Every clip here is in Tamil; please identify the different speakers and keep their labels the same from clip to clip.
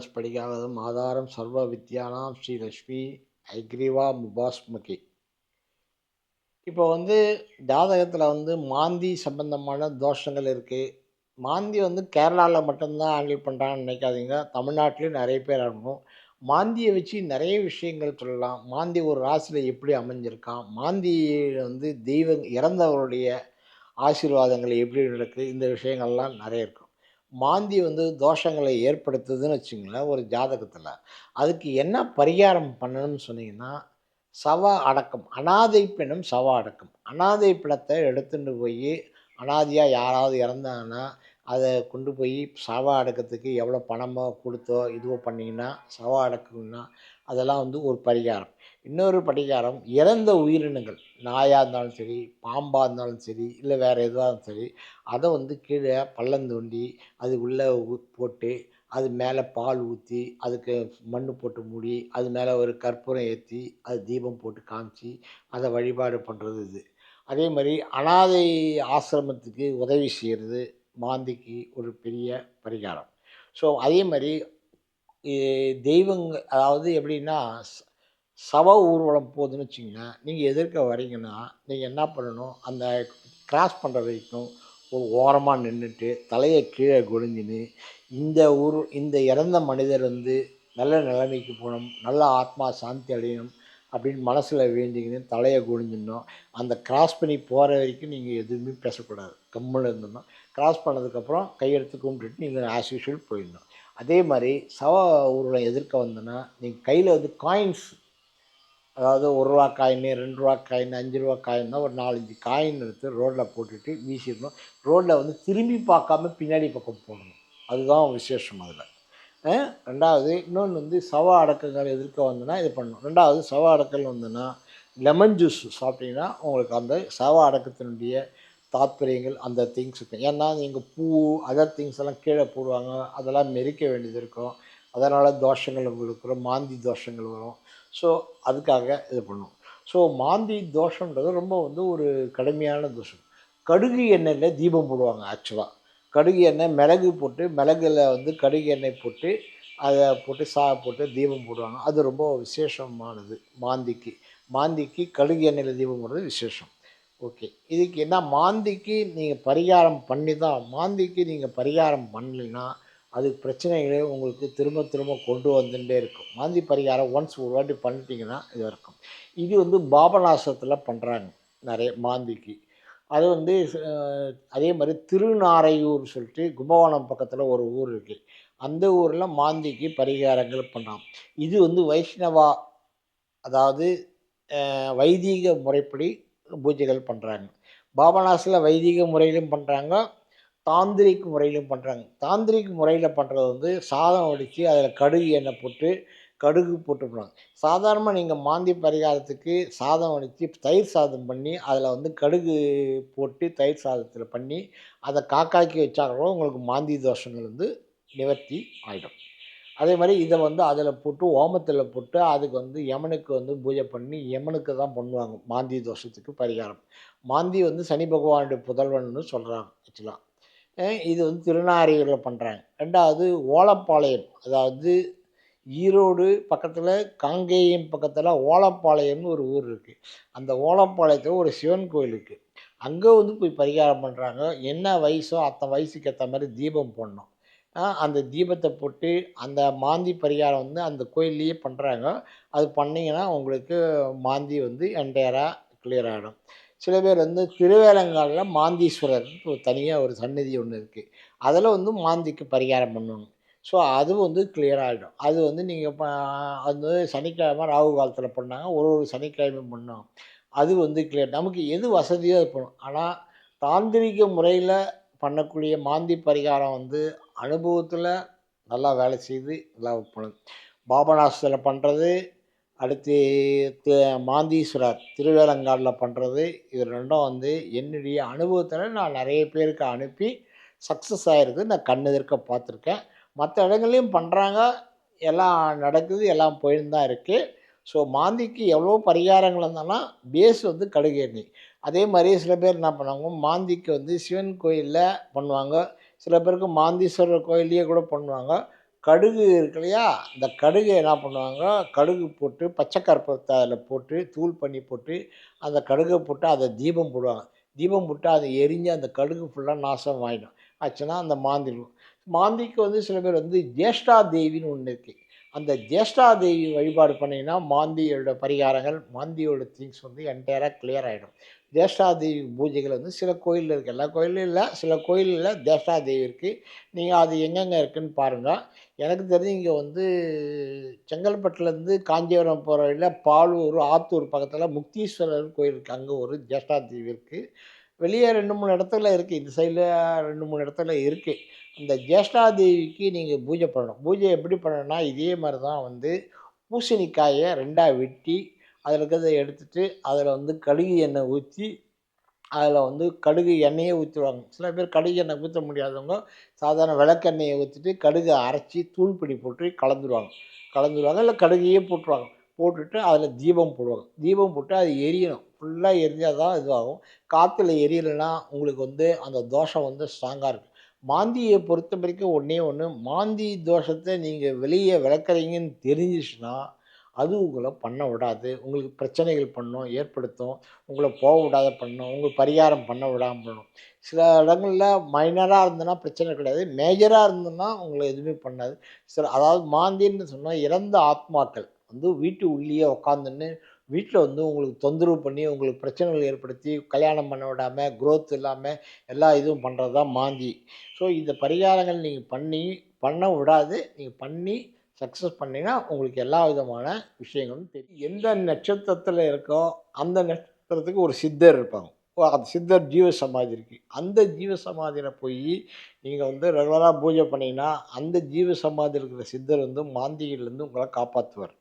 Speaker 1: ஸ்படிகாவதம் ஆதாரம் சர்வ வித்யானாம் ஸ்ரீ லக்ஷ்மி ஐக்ரீவா முபாஸ்மகி. இப்போ ஜாதகத்தில் மாந்தி சம்பந்தமான தோஷங்கள் இருக்குது. மாந்தி கேரளாவில் மட்டும்தான் ஹேண்டில் பண்ணுறாங்கன்னு நினைக்காதீங்க. தமிழ்நாட்டிலையும் நிறைய பேர் இருக்கும். மாந்தியை வச்சு நிறைய விஷயங்கள் சொல்லலாம். மாந்தி ஒரு ராசியில் எப்படி அமைஞ்சிருக்கான், மாந்தி இறந்தவருடைய ஆசீர்வாதங்கள் எப்படி நடக்குது, இந்த விஷயங்கள்லாம் நிறைய இருக்கும். மாந்தி தோஷங்களை ஏற்படுத்துதுன்னு வச்சுங்களேன் ஒரு ஜாதகத்தில். அதுக்கு என்ன பரிகாரம் பண்ணணும்னு சொன்னீங்கன்னா, சவ அடக்கம், அனாதை பிணம் சவ அடக்கம். அனாதை பிணத்தை எடுத்துட்டு போய் அனாதையாக யாராவது இறந்தாங்கன்னா அதை கொண்டு போய் சவ அடக்கத்துக்கு எவ்வளோ பணமோ கொடுத்தோ இதுவோ பண்ணிங்கன்னா சவ அடக்கம்னா அதெல்லாம் ஒரு பரிகாரம். இன்னொரு பரிகாரம், இறந்த உயிரினங்கள் நாயாக இருந்தாலும் சரி, பாம்பாக இருந்தாலும் சரி, இல்லை வேறு எதுவாக இருந்தாலும் சரி, அதை கீழே பள்ளம் தோண்டி அது உள்ளே போட்டு அது மேலே பால் ஊற்றி அதுக்கு மண் போட்டு மூடி அது மேலே ஒரு கற்பூரம் ஏற்றி அது தீபம் போட்டு காமிச்சு அதை வழிபாடு பண்ணுறது இது. அதே மாதிரி அனாதை ஆசிரமத்துக்கு உதவி செய்கிறது மாந்திக்கு ஒரு பெரிய பரிகாரம். ஸோ அதே மாதிரி தெய்வங்க, அதாவது எப்படின்னா சவ ஊர்வலம் போகுதுன்னு வச்சிங்கன்னா, நீங்கள் எதிர்க்க வரீங்கன்னா நீங்கள் என்ன பண்ணணும், அந்த கிராஸ் பண்ணுற வரைக்கும் ஒரு ஓரமாக நின்றுட்டு தலையை கீழே குனிஞ்சின்னு இந்த இறந்த மனிதர் நல்ல நிலைமைக்கு போகணும், நல்ல ஆத்மா சாந்தி அடையணும் அப்படின்னு மனசில் வேண்டிங்கன்னு தலையை குனிஞ்சிடணும். அந்த கிராஸ் பண்ணி போகிற வரைக்கும் நீங்கள் எதுவுமே பேசக்கூடாது, கம்முன்னு இருந்துடணும். கிராஸ் பண்ணதுக்கப்புறம் கையெடுத்து கும்பிட்டுட்டு நீங்கள் ஆஸ் யூஷுவல் போயிடணும். அதே மாதிரி சவ ஊர்வலம் எதிர்க்க வந்தோன்னா நீங்கள் கையில் காயின்ஸ், அதாவது ₹1 காயின், ₹2 காயின், ₹5 காயின்னா ஒரு 4-5 காயின் எடுத்து ரோட்டில் போட்டுட்டு வீசிடணும். ரோட்டில் திரும்பி பார்க்காம பின்னாடி பக்கம் போடணும். அதுதான் விசேஷம் அதில். ரெண்டாவது இன்னொன்று சவ அடக்கங்கள் எதிர்க்க வந்தோன்னா இது பண்ணணும். ரெண்டாவது சவ அடக்கல் வந்தோன்னா லெமன் ஜூஸ் சாப்பிட்டீங்கன்னா உங்களுக்கு அந்த சவ அடக்கத்தினுடைய தாத்பரியங்கள் அந்த திங்ஸ் இருக்கும். ஏன்னா நீங்கள் பூ அதர் திங்ஸ் எல்லாம் கீழே போடுவாங்க, அதெல்லாம் மெரிக்க வேண்டியது இருக்கும். அதனால் தோஷங்கள் உங்களுக்கு வரும், மாந்தி தோஷங்கள் வரும். ஸோ அதுக்காக இது பண்ணும். ஸோ மாந்தி தோஷன்றது ரொம்ப ஒரு கடுமையான தோஷம். கடுகு எண்ணெயில் தீபம் போடுவாங்க. ஆக்சுவலாக கடுகு எண்ணெய் மிளகு போட்டு, மிளகுல கடுகு எண்ணெய் போட்டு அதை போட்டு போட்டு தீபம் போடுவாங்க. அது ரொம்ப விசேஷமானது மாந்திக்கு. மாந்திக்கு கடுகு எண்ணெயில் தீபம் போடுறது விசேஷம். ஓகே, இதுக்கு என்ன, மாந்திக்கு நீங்கள் பரிகாரம் பண்ணி தான், மாந்திக்கு நீங்கள் பரிகாரம் பண்ணலைன்னா அது பிரச்சனைகளே உங்களுக்கு திரும்ப திரும்ப கொண்டு வந்துட்டே இருக்கும். மாந்தி பரிகாரம் ஒன்ஸ் ஒரு வாட்டி பண்ணிட்டீங்கன்னா இது இருக்கும். இது பாபநாசத்தில் பண்ணுறாங்க நிறைய மாந்திக்கு. அது அதே மாதிரி திருநாரையூர் சொல்லிட்டு கும்பகோணம் பக்கத்தில் ஒரு ஊர் இருக்குது. அந்த ஊரில் மாந்திக்கு பரிகாரங்கள் பண்ணலாம். இது வைஷ்ணவா, அதாவது வைதீக முறைப்படி பூஜைகள் பண்ணுறாங்க. பாபநாசில் வைதீக முறையிலும் பண்ணுறாங்க, தாந்திரிக் முறையிலும் பண்ணுறாங்க. தாந்திரிக் முறையில் பண்ணுறது சாதம் வடித்து அதில் கடுகு எண்ணெய் போட்டு கடுகு போட்டுருப்பாங்க. சாதாரணமாக நீங்கள் மாந்தி பரிகாரத்துக்கு சாதம் வடித்து தயிர் சாதம் பண்ணி அதில் கடுகு போட்டு தயிர் சாதத்தில் பண்ணி அதை காக்காக்கி வச்சா கூட உங்களுக்கு மாந்தி தோஷங்கள் நிவர்த்தி ஆகிடும். அதே மாதிரி இதை அதில் போட்டு ஓமத்தில் போட்டு அதுக்கு யமனுக்கு பூஜை பண்ணி யமனுக்கு தான் பண்ணுவாங்க மாந்தி தோஷத்துக்கு பரிகாரம். மாந்தி சனி பகவானுடைய புதல்வன்னு சொல்கிறாங்க ஆக்சுவலாக. இது திருநாரையூரில் பண்ணுறாங்க. ரெண்டாவது ஓலப்பாளையம், அதாவது ஈரோடு பக்கத்தில் காங்கேயம் பக்கத்தில் ஓலப்பாளையம்னு ஒரு ஊர் இருக்குது. அந்த ஓலப்பாளையத்தில் ஒரு சிவன் கோயில் இருக்குது. அங்கே போய் பரிகாரம் பண்ணுறாங்க. என்ன வயசோ அத்தனை வயசுக்கு ஏற்ற மாதிரி தீபம் போடணும். அந்த தீபத்தை போட்டு அந்த மாந்தி பரிகாரம் அந்த கோயில்லையே பண்ணுறாங்க. அது பண்ணிங்கன்னா உங்களுக்கு மாந்தி என்டையராக கிளியர் ஆகிடும். சில பேர் திருவேலங்காடில் மாந்தீஸ்வரர் தனியாக ஒரு சன்னதி ஒன்று இருக்குது. அதில் மாந்திக்கு பரிகாரம் பண்ணுவாங்க. ஸோ அது கிளியர் ஆகிடும். அது நீங்கள் அது சனிக்கிழமை ராகு காலத்தில் பண்ணாங்க, ஒரு சனிக்கிழமையும் பண்ணோம். அது கிளியர். நமக்கு எது வசதியோ அது பண்ணும். ஆனால் தாந்திரிக முறையில் பண்ணக்கூடிய மாந்தி பரிகாரம் அனுபவத்தில் நல்லா வேலை செய்து நல்லா பண்ணுது. பாபநாசத்தில் பண்ணுறது, அடுத்து மாந்தீஸ்வரர் திருவேலங்காடில் பண்ணுறது, இது ரெண்டும் என்னுடைய அனுபவத்தில் நான் நிறைய பேருக்கு அனுப்பி சக்ஸஸ் ஆகிருக்கு. நான் கண்ணெதிர்க்க பார்த்துருக்கேன். மற்ற இடங்கள்லையும் பண்ணுறாங்க, எல்லாம் நடக்குது, எல்லாம் போயின்னு தான் இருக்குது. ஸோ மாந்திக்கு எவ்வளோ பரிகாரங்கள் இருந்தாலும் பேஸ் கடுகு எண்ணெய். அதே மாதிரி சில பேர் என்ன பண்ணுவாங்க, மாந்திக்கு சிவன் கோயிலில் பண்ணுவாங்க. சில பேருக்கு மாந்தீஸ்வரர் கோயிலையே கூட பண்ணுவாங்க. கடுகு இருக்கு இல்லையா? இந்த கடுகு என்ன பண்ணுவாங்க, கடுகு போட்டு பச்சை கற்பூரத்த அதில போட்டு தூள் பண்ணி போட்டு, அந்த கடுக போட்டு அத தீபம் போடுவாங்க. தீபம் போட்டு அது எரிஞ்சு அந்த கடுகு ஃபுல்லா நாசம் ஆயிடும். ஆச்சுன்னா அந்த மாந்தி இருக்கும். மாந்திக்கு வந்து சில பேர் வந்து ஜேஷ்டா தேவின்னு ஒண்ணு இருக்கு. அந்த ஜேஷ்டா தேவி வழிபாடு பண்ணீங்கன்னா, மாந்தியோட பரிகாரங்கள், மாந்தியோட திங்ஸ் வந்து என்டையரா கிளியர் ஆயிடும். ஜேஷ்டா தேவி பூஜைகள் வந்து சில கோயில்ல இருக்கு. எல்லா கோயில்லும் இல்ல. சில கோயில்ல ஜேஷ்டா தேவி இருக்கு. நீங்க அது எங்கெங்க இருக்குன்னு பாருங்க. எனக்கு தெரிஞ்சு இங்க வந்து செங்கல்பட்டுலேருந்து காஞ்சிபுரம் போற வழியில பாலூர், ஆத்தூர் பக்கத்தில முக்தீஸ்வரர் கோயில் இருக்கு. அங்க ஒரு ஜேஷ்டா தேவி இருக்கு. வெளிய 2, 3 இடத்துல இருக்கு. இந்த சைட்ல 2, 3 இடத்துல இருக்கு. இந்த ஜேஷ்டா தேவிக்கு நீங்க பூஜை பண்ணணும். பூஜை எப்படி பண்ணணும்னா, இதே மாரி தான் வந்து பூசணிக்காய 2ஆ வெட்டி, அதில இருக்கிறத எடுத்துட்டு, அதில வந்து கடுகு எண்ணெய் ஊத்தி அதில வந்து கடுகு எண்ணெயே ஊத்துவாங்க. சில பேர் கடுகு எண்ணெய் ஊத்த முடியாதவங்க, சாதாரண விளக்கெண்ணெய ஊத்திட்டு, கடுக அரைச்சு தூள் பொடி போட்டு கலந்துருவாங்க. கலந்துருவாங்க. இல்ல கடுகையே போட்டுருவாங்க. போட்டுட்டு அதில தீபம் போடுவாங்க. தீபம் போட்டு அது எரியணும். ஃபுல்லா எரிஞ்சா தான் இதுவாகும். காத்துல எரியலன்னா, உங்களுக்கு வந்து அந்த தோஷம் வந்து ஸ்ட்ராங்கா இருக்கும். மாந்திய பொறுத்தவரைக்கும் ஒண்ணே ஒண்ணு, மாந்தி தோஷத்த நீங்க வெளிய விளக்குறீங்கன்னு தெரிஞ்சுச்சுன்னா, அது உங்கள பண்ண விடாது. உங்களுக்கு பிரச்சனைகள் பண்ணும், ஏற்படுத்தும். உங்கள போக விடாத பண்ணும். உங்களுக்கு பரிகாரம் பண்ண விடாம பண்ணும். சில இடங்கள்ல மைனரா இருந்ததுன்னா பிரச்சனை கிடையாது. மேஜரா இருந்ததுன்னா உங்கள எதுவுமே பண்ணாது. அதாவது மாந்தின்னு சொன்னா இறந்த ஆத்மாக்கள் வந்து வீட்டு உள்ளேயே உட்காந்துன்னு, வீட்ல வந்து உங்களுக்கு தொந்தரவு பண்ணி, உங்களுக்கு பிரச்சனைகள் ஏற்படுத்தி, கல்யாணம் பண்ண விடாம, குரோத் இல்லாம, எல்லா இதுவும் பண்றது தான் மாந்தி. ஸோ இந்த பரிகாரங்கள் நீங்க பண்ண விடாது. நீங்க பண்ணி சக்சஸ் பண்ணீங்கன்னா, உங்களுக்கு எல்லா விதமான விஷயங்களும் தெரியும். எந்த நட்சத்திரத்தில இருக்கோ, அந்த நட்சத்திரத்துக்கு ஒரு சித்தர் இருப்பாங்க. அந்த சித்தர் ஜீவ சமாதி இருக்கு. அந்த ஜீவ சமாதியில போயி, நீங்க வந்து ரெகுலரா பூஜை பண்ணீங்கன்னா, அந்த ஜீவ சமாதியில இருக்கிற சித்தர் வந்து மாந்தியிலிருந்து உங்கள காப்பாத்துவார்.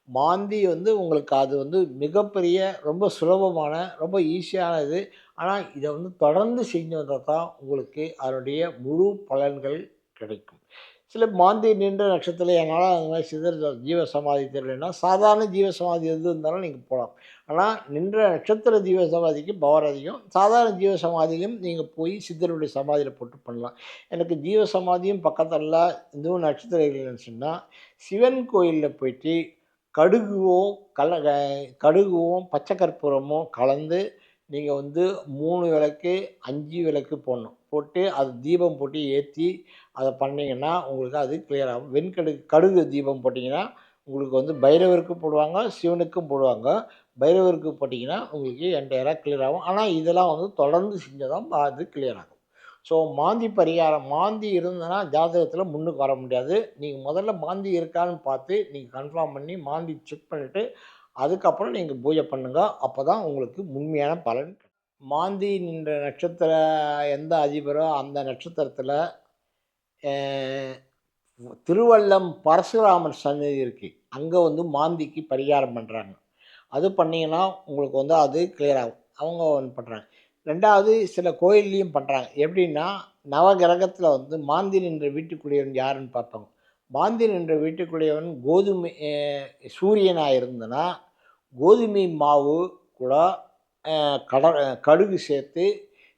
Speaker 1: மாந்தி வந்து உங்களுக்கு அது வந்து மிகப்பெரிய, ரொம்ப சுலபமான, ரொம்ப ஈஸியானது. ஆனா, இத வந்து தொடர்ந்து செஞ்சு வந்தா தான் உங்களுக்கு அதனுடைய முழு பலன்கள் கிடைக்கும். சில மாந்தி நின்ற நட்சத்திரத்தில என்னால அந்த மாரி சிதர் ஜீவ சமாதி தெரியலன்னா, சாதாரண ஜீவ சமாதி எது இருந்தாலும் நீங்க போலாம். ஆனா, நின்ற நட்சத்திர ஜீவ சமாதிக்கு பவர் அதிகம். சாதாரண ஜீவ சமாதியிலும் நீங்க போய் சித்தருடைய சமாதியில போட்டு பண்ணலாம். எனக்கு ஜீவ சமாதியும் பக்கத்துல இதுவும் நட்சத்திரம் இல்லைன்னு சொன்னா, சிவன் கோயில்ல போயிட்டு கடுகும், கடுகும், பச்சை கற்பூரமும் கலந்து நீங்க வந்து 3 விளக்கு, 5 விளக்கு போடணும். போட்டு அது தீபம் போட்டு ஏத்தி, அத பண்ணீங்கன்னா, உங்களுக்கு அது கிளியர் ஆகும். கடுகு தீபம் போட்டீங்கன்னா, உங்களுக்கு வந்து பைரவருக்கு போடுவாங்க, சிவனுக்கும் போடுவாங்க. பைரவருக்கு போட்டீங்கன்னா, உங்களுக்கு என்டையரா கிளியர் ஆகும். ஆனா, இதெல்லாம் வந்து தொடர்ந்து செஞ்சா தான் அது கிளியர் ஆகும். ஸோ மாந்தி பரிகாரம் மாந்தி இருந்ததுன்னா ஜாதகத்தில முன்னுக்கு வர முடியாது. நீங்க முதல்ல மாந்தி இருக்கான்னு பார்த்து, நீங்க கன்ஃபார்ம் பண்ணி மாந்தி செக் பண்ணிட்டு, அதுக்கப்புறம் நீங்க பூஜை பண்ணுங்க. அப்பதான் உங்களுக்கு உண்மையான பலன் கிடைக்கும். மாந்தி நின்ற நட்சத்திரம் எந்த அதிபரோ அந்த நட்சத்திரத்தில அ திருவல்லம் பரசுராமர் சன்னதி இருக்கு. அங்க வந்து மாந்திக்கு பரிகாரம் பண்றாங்க. அது பண்ணீங்கன்னா, உங்களுக்கு வந்து அது கிளியர் ஆகும். அவங்க ஒண்ணு பண்றாங்க. 2வது சில கோயில்லயும் பண்றாங்க. எப்படின்னா, நவகிரகத்தில வந்து மாந்தி நின்ற வீட்டுக்குரியவன் யாருன்னு பார்ப்பாங்க. மாந்தி நின்ற வீட்டுக்குரியவன் கோதுமை சூரியனா இருந்தனா, கோதுமை மாவு கூட கடுகு சேர்த்து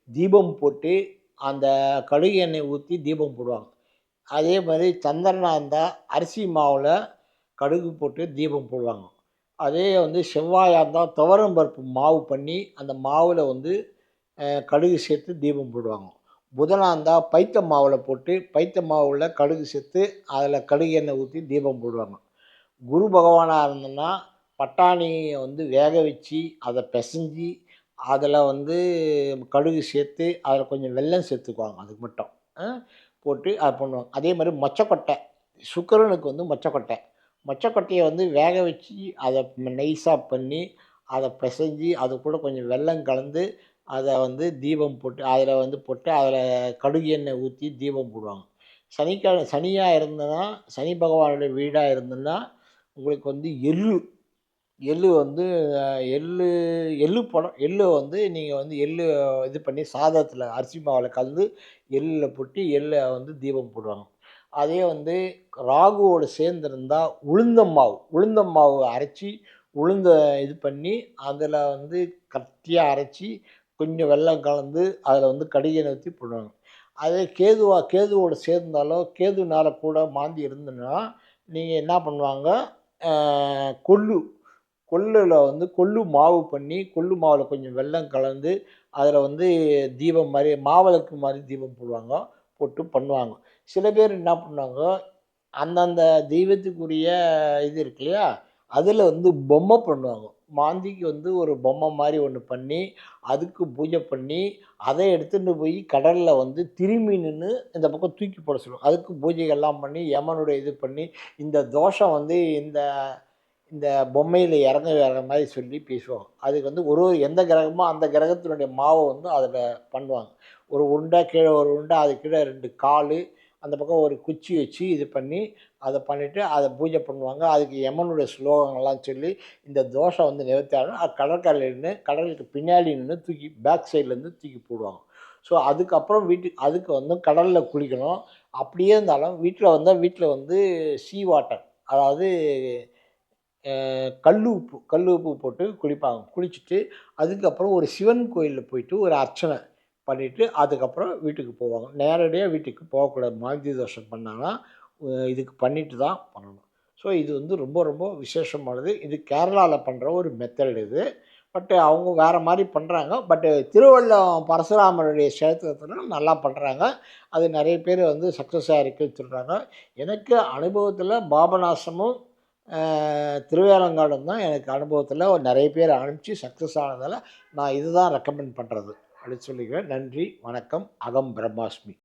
Speaker 1: தீபம் போட்டு, அந்த கடுகு எண்ணெய் ஊத்தி தீபம் போடுவாங்க. அதே மாரி சந்திரனா இருந்தா, அரிசி மாவுல கடுகு போட்டு தீபம் போடுவாங்க. அதே வந்து செவ்வாயா இருந்தா துவரம் பருப்பு மாவு பண்ணி, அந்த மாவுல வந்து கடுகு சேர்த்து தீபம் போடுவாங்க. புதனா இருந்தா பைத்த மாவுல போட்டு, பைத்த மாவுல கடுகு சேர்த்து, அதில கடுகு எண்ணெய் ஊத்தி தீபம் போடுவாங்க. குரு பகவானா இருந்தன்னா, பட்டாணிய வந்து வேக வச்சு, அத பெசஞ்சு, அதில வந்து கடுகு சேர்த்து, அதில கொஞ்சம் வெல்லம் சேர்த்துக்குவாங்க அதுக்கு மட்டும். அ போட்டு அத பண்ணுவாங்க. அதே மாரி மொச்சக்கொட்டை, சுக்கிரனுக்கு வந்து மொச்சக்கொட்டை. மொச்சக்கொட்டைய வந்து வேக வச்சு, அத நைஸா பண்ணி, அத பெசஞ்சு, அது கூட கொஞ்சம் வெல்லம் கலந்து, அத வந்து தீபம் போட்டு அதில வந்து போட்டு, அதில கடுகு எண்ணெய் ஊத்தி தீபம் போடுவாங்க. சனியா இருந்ததுனா, சனி பகவானுடைய வீடா இருந்ததுன்னா, உங்களுக்கு வந்து எள்ளு வந்து அ எள்ளு எள்ளு பழம் எள்ளு வந்து நீங்க வந்து எள்ளு இது பண்ணி சாதத்தில அரிசி மாவுல கலந்து எள்ளுல போட்டு எள்ள வந்து தீபம் போடுவாங்க. அதே வந்து ராகுவோட சேர்ந்திருந்தா உளுந்தம் மாவு அரைச்சு, உளுந்த இது பண்ணி, அதில வந்து கட்டியா அரைச்சு, கொஞ்சம் வெல்லம் கலந்து, அதில வந்து கடுகு எண்ணெய் ஊத்தி போடுவாங்க. அதே கேதுவோட சேர்ந்தாலோ, கேதுனால கூட மாந்தி இருந்ததுன்னா, நீங்க என்ன பண்ணுவாங்க, அ கொள்ளு கொள்ளுல வந்து கொள்ளு மாவு பண்ணி, கொள்ளு மாவுல கொஞ்சம் வெல்லம் கலந்து, அதில வந்து தீபம் மாரி மாவிளக்கு மாரி தீபம் போடுவாங்க. போட்டு பண்ணுவாங்க. சில பேர் என்ன பண்ணுவாங்க, அந்தந்த தெய்வத்துக்குரிய இது இருக்கு இல்லையா? அதில வந்து பொம்மை பண்ணுவாங்க. மாந்திக்கு வந்து ஒரு பொம்மை மாரி ஒண்ணு பண்ணி, அதுக்கு பூஜை பண்ணி, அத எடுத்துட்டு போய் கடல்ல வந்து திரும்பி நின்னு இந்த பக்கம் தூக்கி போட சொல்லுவாங்க. அதுக்கு பூஜைகள்லாம் பண்ணி, யமனுடைய இது பண்ணி, இந்த தோஷம் வந்து இந்த இந்த பொம்மையில இறங்க வேற மாரி சொல்லி பேசுவாங்க. அதுக்கு வந்து எந்த கிரகமோ அந்த கிரகத்தினுடைய மாவ வந்து அதில பண்ணுவாங்க. ஒரு உருண்டை கீழ ஒரு உருண்டை, அதுக்கு கீழ 2 காலு, அந்த பக்கம் ஒரு குச்சி வச்சு இது பண்ணி, அத பண்ணிட்டு அத பூஜை பண்ணுவாங்க. அதுக்கு யமனுடைய ஸ்லோகங்கள்லாம் சொல்லி, இந்த தோஷம் வந்து நிவர்த்தி ஆகணும். கடற்கரையில நின்னு, கடலுக்கு பின்னாடி நின்னு தூக்கி பேக் சைட்லேருந்து தூக்கி போடுவாங்க. ஸோ, அதுக்கப்புறம் அதுக்கு வந்து கடல்ல குளிக்கணும். அப்படியே இருந்தாலும் வீட்ல வந்து சீ வாட்டர் அதாவது கல்லு உப்பு போட்டு குளிப்பாங்க. குளிச்சுட்டு, அதுக்கப்புறம் ஒரு சிவன் கோயில்ல போயிட்டு ஒரு அர்ச்சனை பண்ணிட்டு, அதுக்கப்புறம் வீட்டுக்கு போவாங்க. நேரடியா வீட்டுக்கு போகக்கூடாது. மாந்தி தோஷம் பண்ணாங்கன்னா, இதுக்கு பண்ணிட்டு தான் பண்ணணும். ஸோ இது வந்து ரொம்ப ரொம்ப விசேஷமானது. இது கேரளால பண்ற ஒரு மெத்தட் இது. அவங்க வேற மாரி பண்றாங்க. திருவள்ளம் பரசுராமருடைய க்ஷேத்திரத்தில நல்லா பண்றாங்க. அது நெறைய பேர் வந்து சக்சஸா இருக்குன்னு சொல்றாங்க. எனக்கு அனுபவத்தில பாபநாசமும், அ திருவேலங்காடும் தான் எனக்கு அனுபவத்தில நெறைய பேர் அனுப்பிச்சு சக்சஸ் ஆனதால, நான் இதுதான் ரெக்கமெண்ட் பண்றது. அப்படின்னு சொல்லிக்கிறேன். நன்றி, வணக்கம். அகம் பிரம்மாஸ்மி.